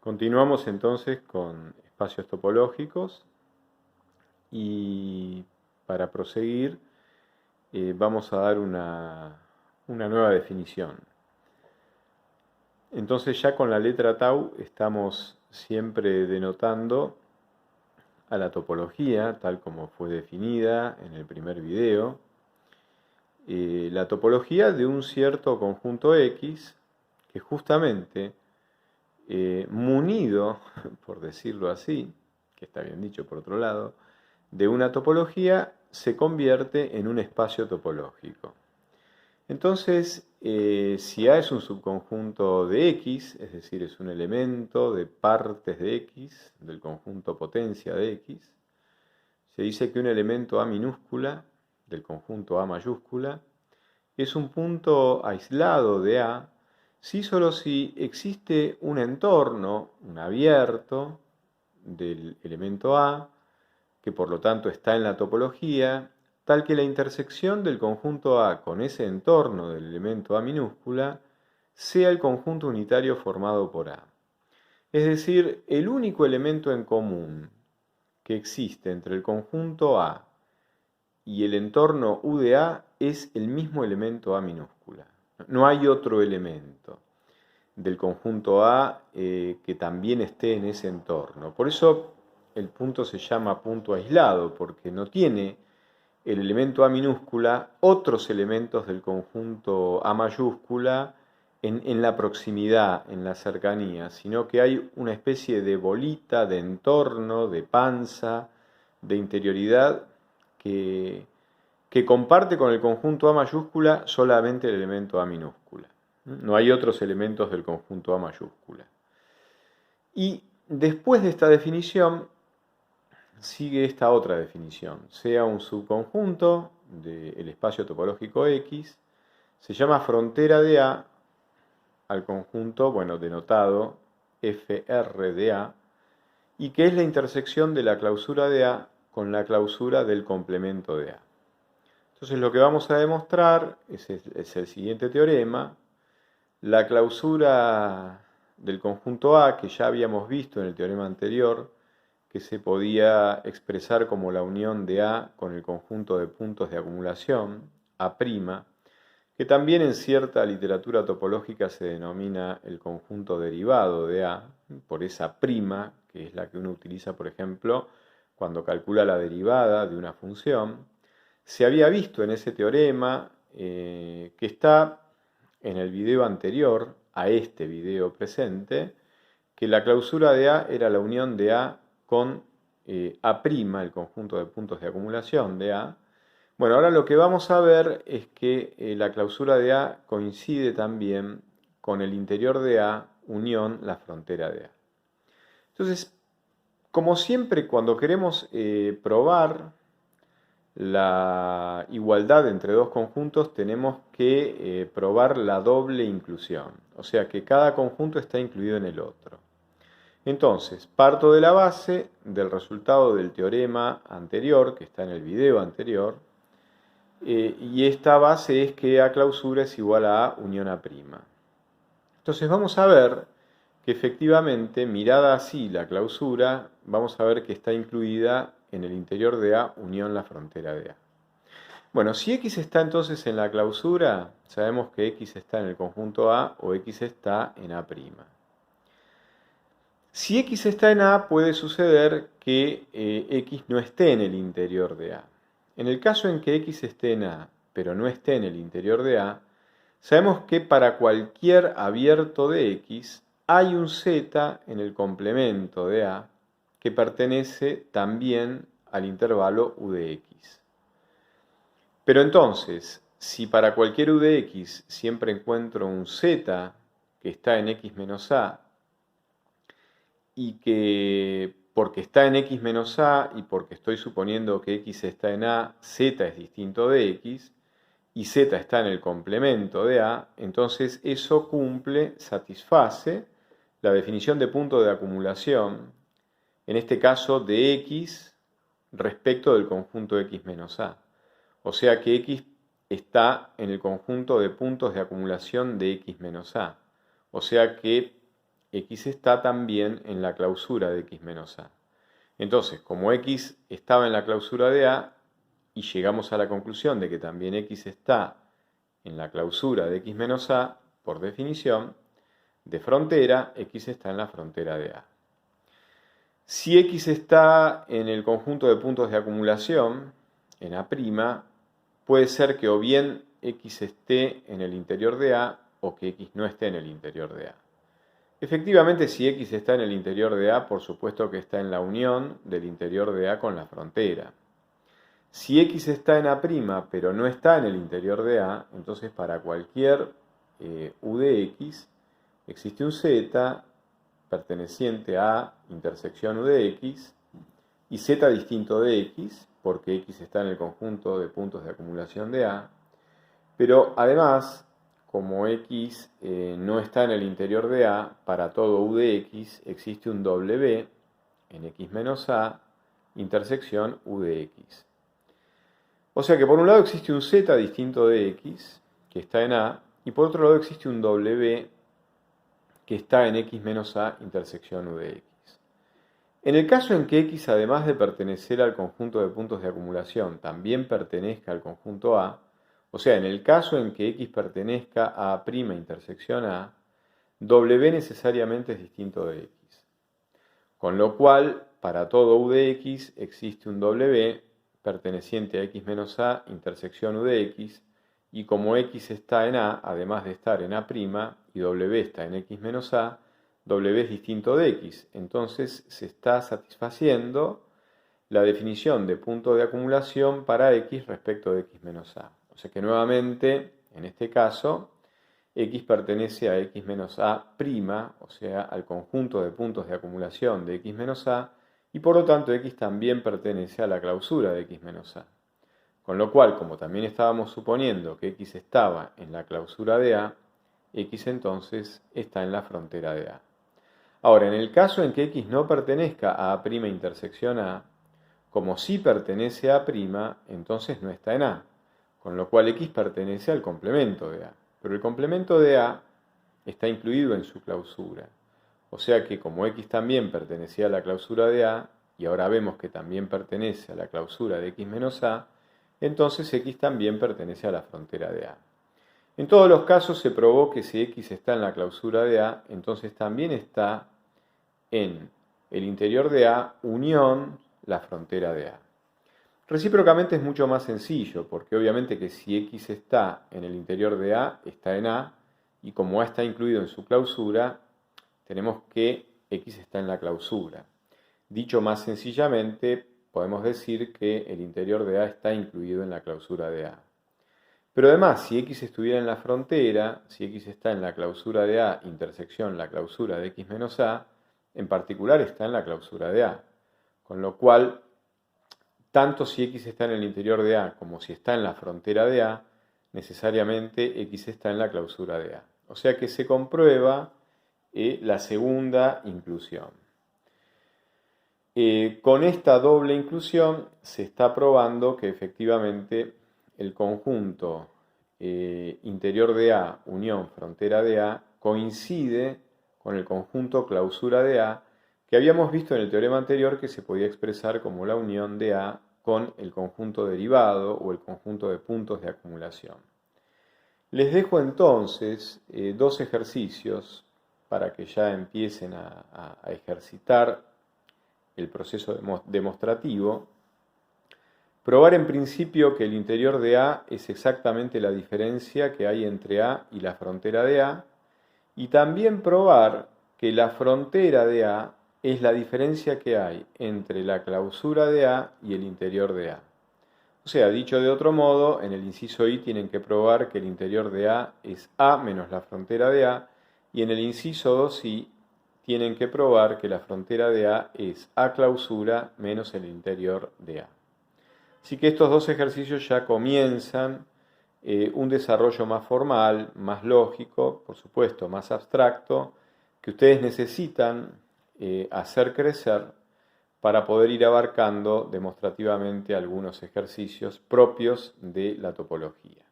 Continuamos entonces con espacios topológicos y para proseguir vamos a dar una nueva definición. Entonces ya con la letra tau estamos siempre denotando a la topología tal como fue definida en el primer video. La topología de un cierto conjunto X que justamente munido, por decirlo así, que está bien dicho por otro lado, de una topología se convierte en un espacio topológico. Entonces, si A es un subconjunto de X, es decir, es un elemento de partes de X, del conjunto potencia de X, se dice que un elemento A minúscula del conjunto A mayúscula es un punto aislado de A solo si existe un entorno, un abierto del elemento A, que por lo tanto está en la topología, tal que la intersección del conjunto A con ese entorno del elemento A minúscula sea el conjunto unitario formado por A. Es decir, el único elemento en común que existe entre el conjunto A y el entorno U de A es el mismo elemento A minúscula. No hay otro elemento del conjunto A que también esté en ese entorno. Por eso el punto se llama punto aislado, porque no tiene el elemento A minúscula otros elementos del conjunto A mayúscula en la proximidad, en la cercanía, sino que hay una especie de bolita, de entorno, de panza, de interioridad que comparte con el conjunto A mayúscula solamente el elemento A minúscula. No hay otros elementos del conjunto A mayúscula. Y después de esta definición sigue esta otra definición. Sea un subconjunto del espacio topológico X, se llama frontera de A al conjunto, denotado FR de A, y que es la intersección de la clausura de A con la clausura del complemento de A. Entonces lo que vamos a demostrar es el siguiente teorema. La clausura del conjunto A, que ya habíamos visto en el teorema anterior, que se podía expresar como la unión de A con el conjunto de puntos de acumulación, A', que también en cierta literatura topológica se denomina el conjunto derivado de A, por esa prima, que es la que uno utiliza, por ejemplo, cuando calcula la derivada de una función. Se había visto en ese teorema que está en el video anterior a este video presente, que la clausura de A era la unión de A con A', el conjunto de puntos de acumulación de A. Bueno, ahora lo que vamos a ver es que la clausura de A coincide también con el interior de A unión la frontera de A. Entonces, como siempre, cuando queremos probar la igualdad entre dos conjuntos, tenemos que probar la doble inclusión, o sea que cada conjunto está incluido en el otro. Entonces, parto de la base del resultado del teorema anterior, que está en el video anterior, y esta base es que A clausura es igual a A unión A'. Entonces vamos a ver que efectivamente, mirada así la clausura, vamos a ver que está incluida en el interior de A unión la frontera de A. Bueno, si X está entonces en la clausura, sabemos que X está en el conjunto A o X está en A'. Si X está en A, puede suceder que X no esté en el interior de A. En el caso en que X esté en A, pero no esté en el interior de A, sabemos que para cualquier abierto de X hay un Z en el complemento de A que pertenece también al intervalo U de X. Pero entonces, si para cualquier U de X siempre encuentro un Z que está en X menos A, y que porque está en X menos A y porque estoy suponiendo que X está en A, Z es distinto de X, y Z está en el complemento de A, entonces eso cumple, satisface la definición de punto de acumulación, en este caso de X respecto del conjunto X menos A. O sea que X está en el conjunto de puntos de acumulación de X menos A. O sea que X está también en la clausura de X menos A. Entonces, como X estaba en la clausura de A y llegamos a la conclusión de que también X está en la clausura de X menos A, por definición, de frontera, X está en la frontera de A. Si X está en el conjunto de puntos de acumulación, en A', puede ser que o bien X esté en el interior de A o que X no esté en el interior de A. Efectivamente, si X está en el interior de A, por supuesto que está en la unión del interior de A con la frontera. Si X está en A', pero no está en el interior de A, entonces para cualquier U de X existe un Z perteneciente a intersección U de X y Z distinto de X, porque X está en el conjunto de puntos de acumulación de A, pero además, como X no está en el interior de A, para todo U de X existe un W en X menos A, intersección U de X. O sea que por un lado existe un Z distinto de X, que está en A, y por otro lado existe un W que está en X menos A, intersección U de X. En el caso en que X, además de pertenecer al conjunto de puntos de acumulación, también pertenezca al conjunto A, o sea, en el caso en que X pertenezca a A' intersección A, W necesariamente es distinto de X. Con lo cual, para todo U de X existe un W perteneciente a X menos A, intersección U de X, y como X está en A, además de estar en A' y W está en X menos A, W es distinto de X. Entonces se está satisfaciendo la definición de punto de acumulación para X respecto de X menos A. O sea que nuevamente, en este caso, X pertenece a X menos A', o sea, al conjunto de puntos de acumulación de X menos A, y por lo tanto X también pertenece a la clausura de X menos A. Con lo cual, como también estábamos suponiendo que X estaba en la clausura de A, X entonces está en la frontera de A. Ahora, en el caso en que X no pertenezca a A' intersección A, como sí pertenece a A', entonces no está en A, con lo cual X pertenece al complemento de A. Pero el complemento de A está incluido en su clausura. O sea que como X también pertenecía a la clausura de A, y ahora vemos que también pertenece a la clausura de X menos A, entonces X también pertenece a la frontera de A. En todos los casos se probó que si X está en la clausura de A, entonces también está en el interior de A unión la frontera de A. Recíprocamente es mucho más sencillo, porque obviamente que si X está en el interior de A, está en A, y como A está incluido en su clausura, tenemos que X está en la clausura. Dicho más sencillamente, podemos decir que el interior de A está incluido en la clausura de A. Pero además, si X estuviera en la frontera, si X está en la clausura de A, intersección la clausura de X menos A, en particular está en la clausura de A. Con lo cual, tanto si X está en el interior de A como si está en la frontera de A, necesariamente X está en la clausura de A. O sea que se comprueba la segunda inclusión. Con esta doble inclusión se está probando que efectivamente el conjunto interior de A, unión frontera de A, coincide con el conjunto clausura de A, que habíamos visto en el teorema anterior que se podía expresar como la unión de A con el conjunto derivado o el conjunto de puntos de acumulación. Les dejo entonces dos ejercicios para que ya empiecen a ejercitar el proceso demostrativo. Probar en principio que el interior de A es exactamente la diferencia que hay entre A y la frontera de A, y también probar que la frontera de A es la diferencia que hay entre la clausura de A y el interior de A. O sea, dicho de otro modo, en el inciso I tienen que probar que el interior de A es A menos la frontera de A, y en el inciso 2i tienen que probar que la frontera de A es A clausura menos el interior de A. Así que estos dos ejercicios ya comienzan un desarrollo más formal, más lógico, por supuesto, más abstracto, que ustedes necesitan hacer crecer para poder ir abarcando demostrativamente algunos ejercicios propios de la topología.